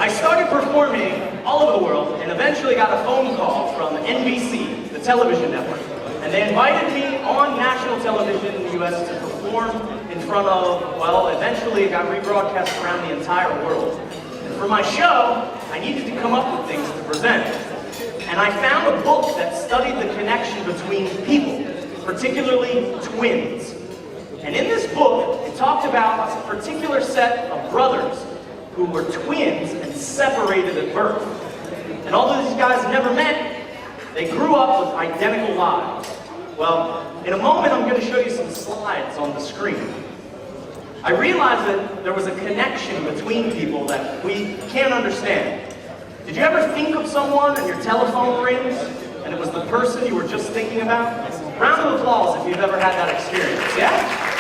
I started performing all over the world and eventually got a phone call from NBC, the television network. And they invited me on national television in the US to perform in front of, well, eventually it got rebroadcast around the entire world. And for my show, I needed to come up with things to present. And I found a book that studied the connection between people, particularly twins. And in this book, it talked about a particular set of brothers who were twins and separated at birth. And although these guys never met, they grew up with identical lives. Well, in a moment I'm going to show you some slides on the screen. I realized that there was a connection between people that we can't understand. Did you ever think of someone and your telephone rings and it was the person you were just thinking about? Round of applause if you've ever had that experience, yeah?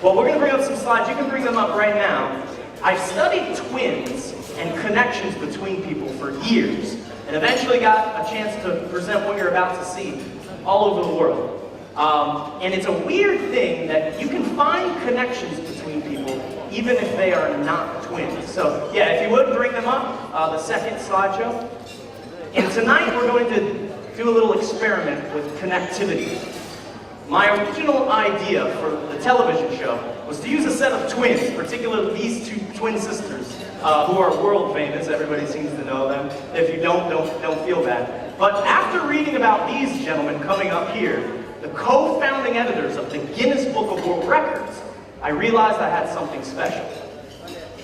Well, we're going to bring up some slides. You can bring them up right now. I've studied twins and connections between people for years, and eventually got a chance to present what you're about to see all over the world. And it's a weird thing that you can find connections between people even if they are not twins. So, yeah, if you would, bring them up, the second slideshow. And tonight we're going to do a little experiment with connectivity. My original idea for the television show was to use a set of twins, particularly these two twin sisters, who are world famous. Everybody seems to know them. If you don't feel bad. But after reading about these gentlemen coming up here, the co-founding editors of the Guinness Book of World Records, I realized I had something special.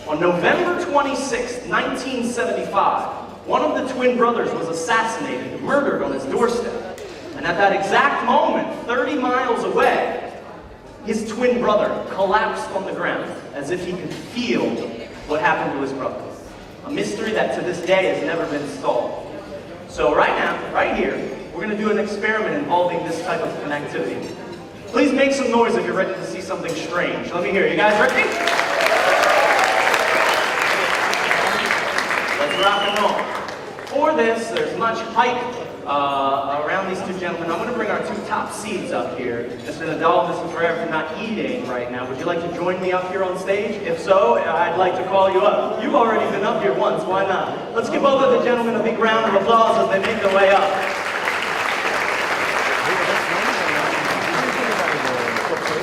On November 26, 1975, one of the twin brothers was assassinated, murdered on his doorstep. And at that exact moment, 30 miles away, his twin brother collapsed on the ground as if he could feel what happened to his brother. A mystery that to this day has never been solved. So right now, right here, we're going to do an experiment involving this type of connectivity. Please make some noise if you're ready to see something strange. Let me hear. You guys ready? Let's rock and roll. For this, there's much hype around these two gentlemen. I'm going to bring our two top seeds up here. Mr. Nadal, Mr. Ferrer, if you're not eating right now, would you like to join me up here on stage? If so, I'd like to call you up. You've already been up here once, why not? Let's give both of the gentlemen a big round of applause as they make their way up.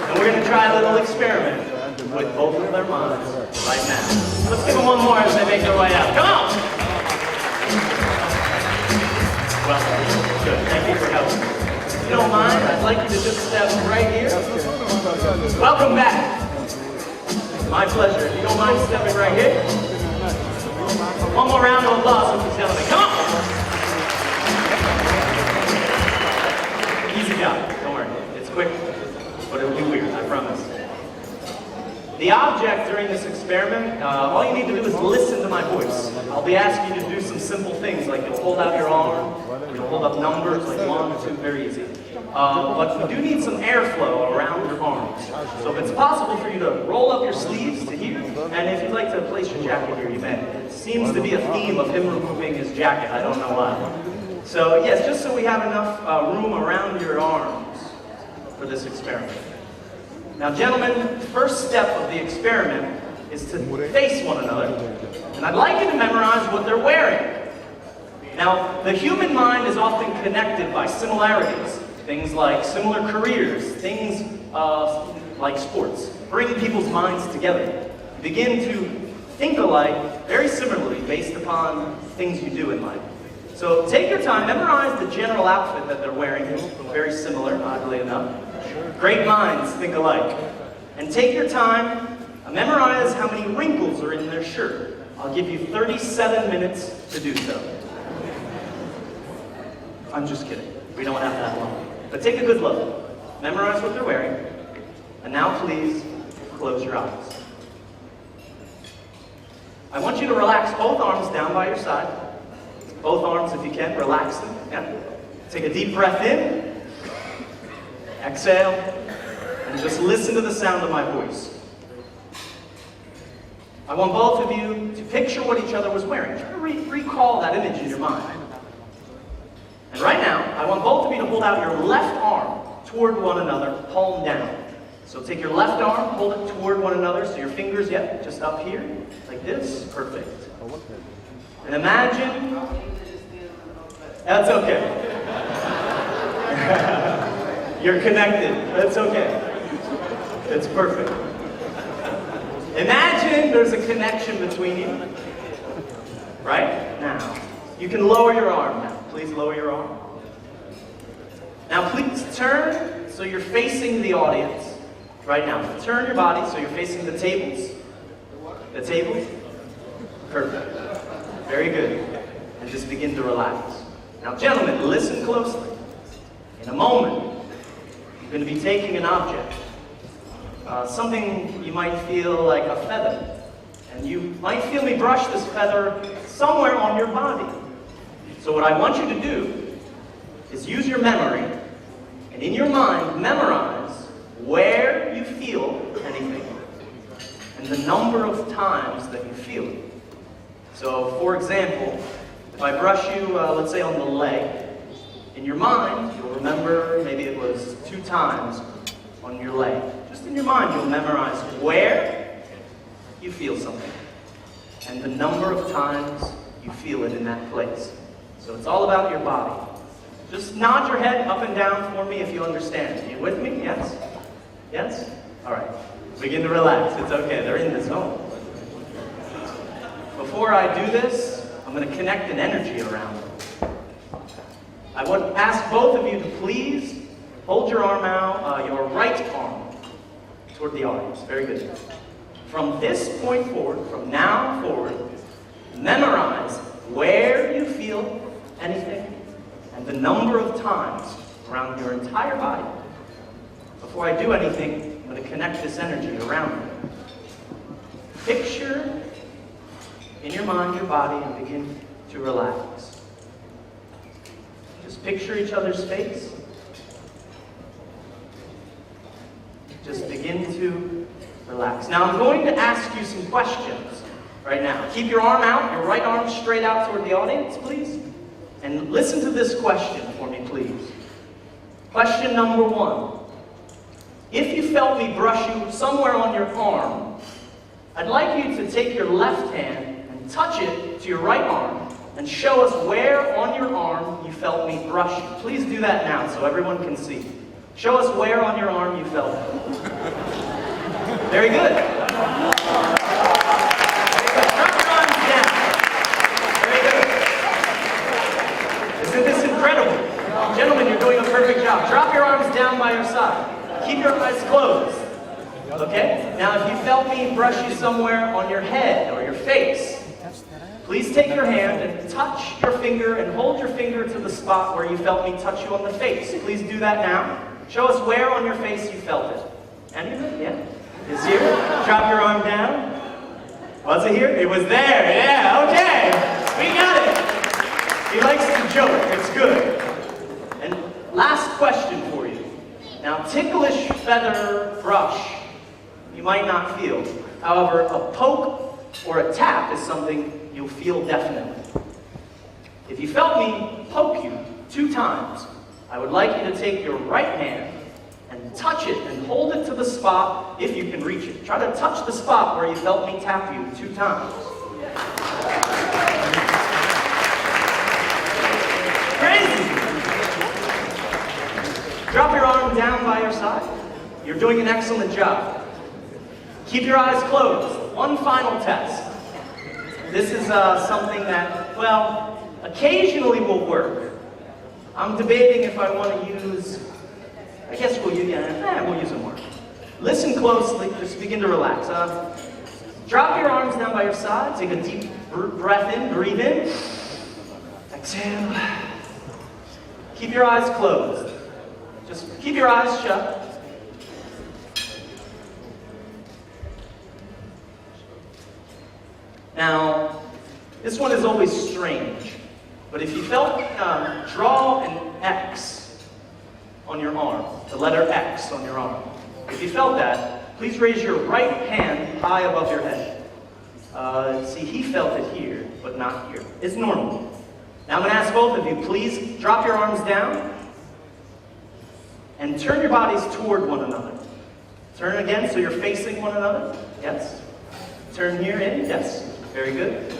And we're going to try a little experiment with both of their minds right now. Let's give them one more as they make their way up. Come on! Well, good. Thank you for helping. If you don't mind, I'd like you to just step right here. Welcome back. My pleasure. If you don't mind stepping right here. One more round of applause with these gentlemen. Come on! Easy job. Don't worry. It's quick, but it'll be weird. I promise. The object during this experiment, all you need to do is listen to my voice. I'll be asking you to do some simple things, like you'll hold out your arm, you'll hold up numbers like 1, 2, very easy. But we do need some airflow around your arms. So if it's possible for you to roll up your sleeves to here, and if you'd like to place your jacket here, you may. It seems to be a theme of him removing his jacket, I don't know why. So yes, just so we have enough room around your arms for this experiment. Now, gentlemen, the first step of the experiment is to face one another, and I'd like you to memorize what they're wearing. Now, the human mind is often connected by similarities, things like similar careers, things like sports. Bring people's minds together. You begin to think alike very similarly based upon things you do in life. So take your time, memorize the general outfit that they're wearing, very similar, oddly enough. Great minds think alike. And take your time, memorize how many wrinkles are in their shirt. I'll give you 37 minutes to do so. I'm just kidding. We don't have that long. But take a good look. Memorize what they're wearing. And now please close your eyes. I want you to relax both arms down by your side. Both arms, if you can, relax them. Yeah. Take a deep breath in. Exhale, and just listen to the sound of my voice. I want both of you to picture what each other was wearing. Try to recall that image in your mind. And right now, I want both of you to hold out your left arm toward one another, palm down. So take your left arm, hold it toward one another, so your fingers, yep, just up here, like this, perfect. And imagine, that's okay. You're connected, that's okay. It's perfect. Imagine there's a connection between you. Right? Now, you can lower your arm now. Please lower your arm. Now please turn so you're facing the audience right now. Turn your body so you're facing the tables. The tables? Perfect. Very good. And just begin to relax. Now gentlemen, listen closely. In a moment, you're going to be taking an object. Something you might feel like a feather. And you might feel me brush this feather somewhere on your body. So what I want you to do is use your memory, and in your mind, memorize where you feel anything, and the number of times that you feel it. So, for example, if I brush you, let's say on the leg, in your mind, you'll remember maybe it was 2 times on your leg. Just in your mind, you'll memorize where you feel something, and the number of times you feel it in that place. So it's all about your body. Just nod your head up and down for me if you understand. Are you with me? Yes? Yes? All right. Begin to relax. It's okay. They're in the zone. Before I do this, I'm going to connect an energy around them. I would ask both of you to please hold your arm out, your right arm, toward the audience. Very good. From this point forward, from now forward, memorize where you feel anything and the number of times around your entire body. Before I do anything, I'm going to connect this energy around you. Picture in your mind your body and begin to relax. Just picture each other's face. Just begin to relax. Now I'm going to ask you some questions right now. Keep your arm out, your right arm straight out toward the audience, please. And listen to this question for me, please. Question number 1. If you felt me brush you somewhere on your arm, I'd like you to take your left hand and touch it to your right arm and show us where on your arm you felt me brush you. Please do that now so everyone can see. Show us where on your arm you felt it. Very good. Drop your arms down. Very good. Isn't this incredible? Gentlemen, you're doing a perfect job. Drop your arms down by your side. Keep your eyes closed. Okay? Now, if you felt me brush you somewhere on your head or your face, please take your hand and touch your finger and hold your finger to the spot where you felt me touch you on the face. Please do that now. Show us where on your face you felt it. Any of it? Yeah? Is here? Drop your arm down. Was it here? It was there. Yeah, okay. We got it. He likes to joke. It's good. And last question for you. Now, ticklish feather brush, you might not feel. However, a poke or a tap is something you'll feel definitely. If you felt me poke you 2 times, I would like you to take your right hand and touch it and hold it to the spot if you can reach it. Try to touch the spot where you felt me tap you 2 times. Crazy! Drop your arm down by your side. You're doing an excellent job. Keep your eyes closed. One final test. This is something that, well, occasionally will work. I'm debating if I want to use, I guess we'll use it more. Listen closely, just begin to relax. Drop your arms down by your side, take a deep breath in, breathe in. Exhale. Keep your eyes closed. Just keep your eyes shut. Now, this one is always strange, but if you felt, draw an X on your arm, the letter X on your arm. If you felt that, please raise your right hand high above your head. See, he felt it here, but not here. It's normal. Now I'm going to ask both of you, please drop your arms down and turn your bodies toward one another. Turn again so you're facing one another. Yes. Turn here in. Yes. Very good.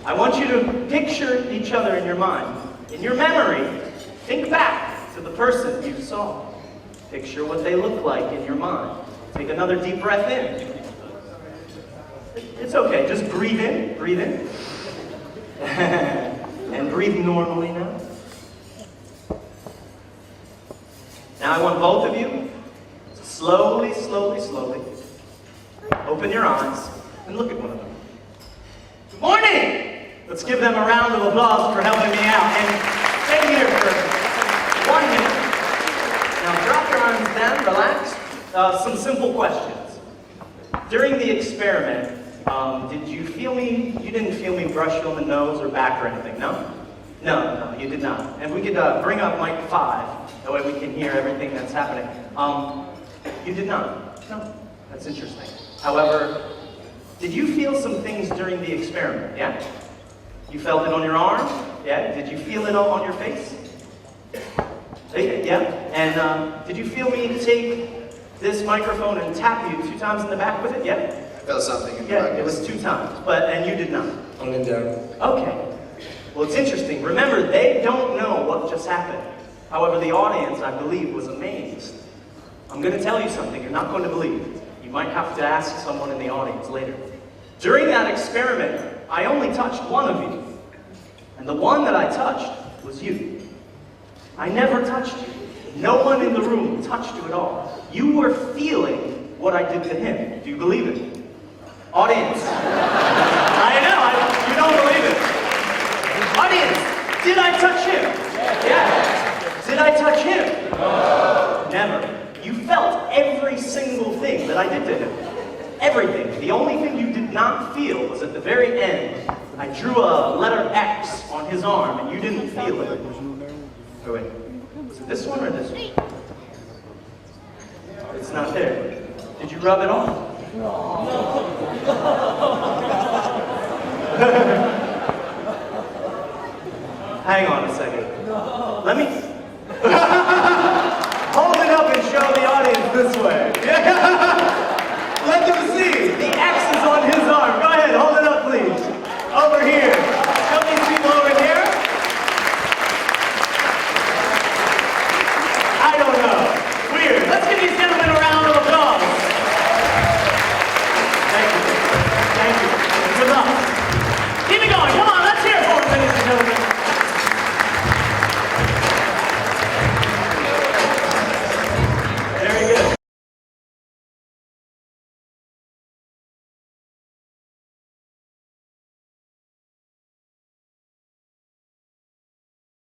I want you to picture each other in your mind. In your memory, think back to the person you saw. Picture what they look like in your mind. Take another deep breath in. It's okay, just breathe in, and breathe normally now. Now I want both of you to slowly open your eyes and look at one another. Good morning! Let's give them a round of applause for helping me out. And stay here for 1 minute. Now drop your arms down, relax. Some simple questions. During the experiment, did you feel me? You didn't feel me brush you on the nose or back or anything, no? No, you did not. And we could bring up mic 5, that way we can hear everything that's happening. You did not. No, that's interesting. However, did you feel some things during the experiment? Yeah? You felt it on your arm? Yeah? Did you feel it on your face? Yeah? And did you feel me take this microphone and tap you 2 times in the back with it? Yeah? I felt something in the Yeah, back. it was 2 times, and you did not. On and down. Okay. Well, it's interesting. Remember, they don't know what just happened. However, the audience, I believe, was amazed. I'm going to tell you something you're not going to believe. You might have to ask someone in the audience later. During that experiment, I only touched one of you. And the one that I touched was you. I never touched you. No one in the room touched you at all. You were feeling what I did to him. Do you believe it? Audience. I know, you don't believe it. Audience, did I touch him? Yeah. Did I touch him? No. Never. You felt every single thing that I did to him. Everything. The only thing you did not feel was at the very end. I drew a letter X on his arm and you didn't feel it. Oh, wait. Was it this one or this one? It's not there. Did you rub it on? Hang on a second. Let me...